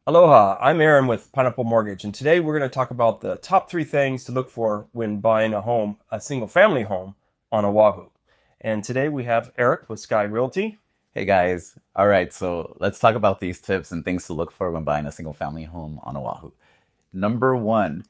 Aloha, I'm Aaron with Pineapple Mortgage, and today we're going to talk about the top three things to look for when buying a home, a single family home on Oahu. And today we have Eric with Sky Realty. Hey guys. All right, so let's talk about these tips and things to look for when buying a single family home on Oahu. Number one,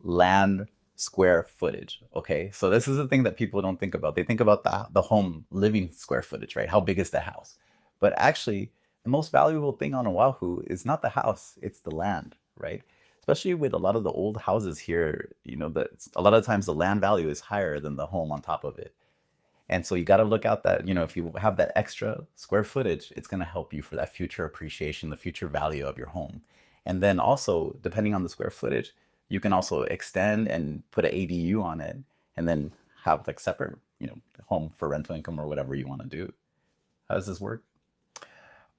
land square footage. Okay, so this is the thing that people don't think about. They think about the home living square footage, right? How big is the house? But actually, the most valuable thing on Oahu is not the house, it's the land, right? Especially with a lot of the old houses here, that a lot of times the land value is higher than the home on top of it. And so you got to look out that, if you have that extra square footage, it's going to help you for that future appreciation, the future value of your home. And then also, depending on the square footage, you can also extend and put an ADU on it and then have like separate, home for rental income or whatever you want to do. How does this work?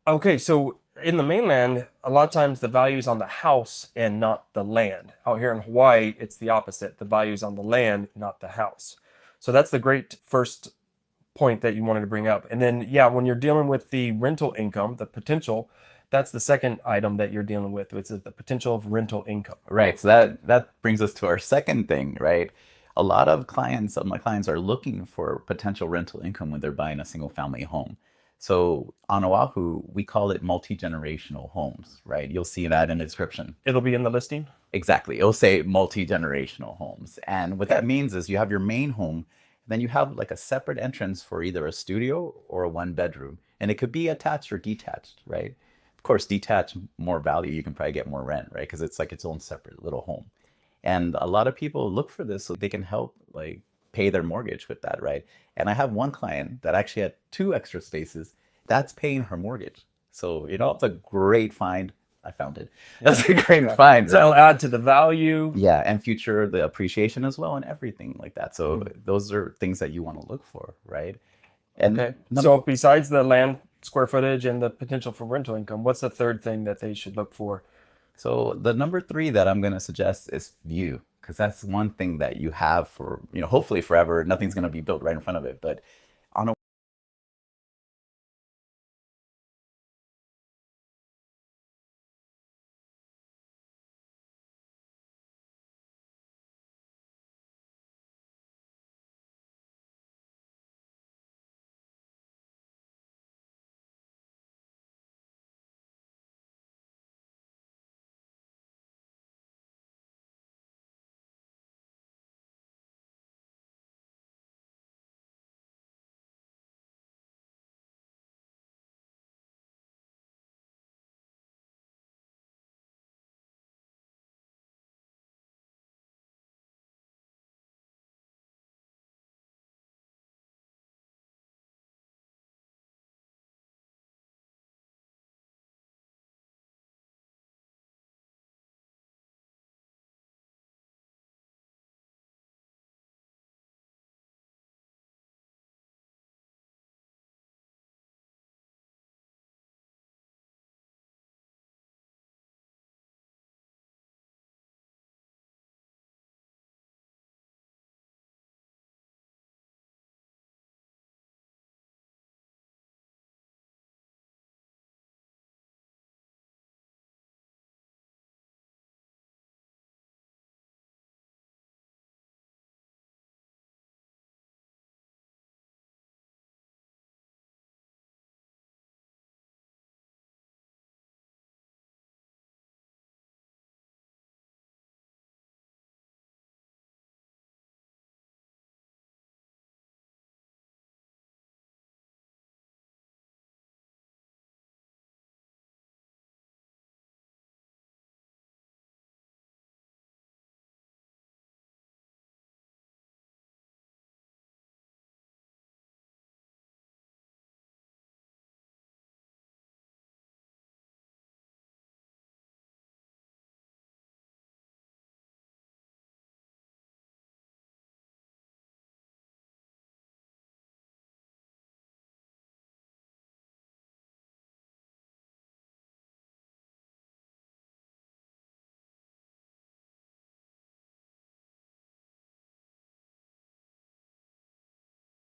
Okay, so in the mainland, a lot of times the value is on the house and not the land. Out here in Hawaii, it's the opposite. The value is on the land, not the house. So that's the great first point that you wanted to bring up. And then, yeah, when you're dealing with the rental income, the potential, that's the second item that you're dealing with, which is the potential of rental income. Right. So that brings us to our second thing, right? A lot of clients, of my clients are looking for potential rental income when they're buying a single family home. So on Oahu, we call it multi-generational homes, right? You'll see that in the description. It'll be in the listing. Exactly. It'll say multi-generational homes. And what Okay. that means is you have your main home, then you have like a separate entrance for either a studio or a one bedroom. And it could be attached or detached, right? Of course, detached, more value, you can probably get more rent, right? Because it's like its own separate little home. And a lot of people look for this so they can help like pay their mortgage with that, right? And I have one client that actually had two extra spaces. That's paying her mortgage. So, Oh, it's a great find. I found it. That's a great find, so right? it'll add to the value. Yeah, and future the appreciation as well and everything like that. So Hmm. those are things that you want to look for, right? And Okay. So besides the land square footage and the potential for rental income, what's the third thing that they should look for? so the number three that I'm going to suggest is view, because that's one thing that you have for, hopefully forever. Nothing's going to be built right in front of it, but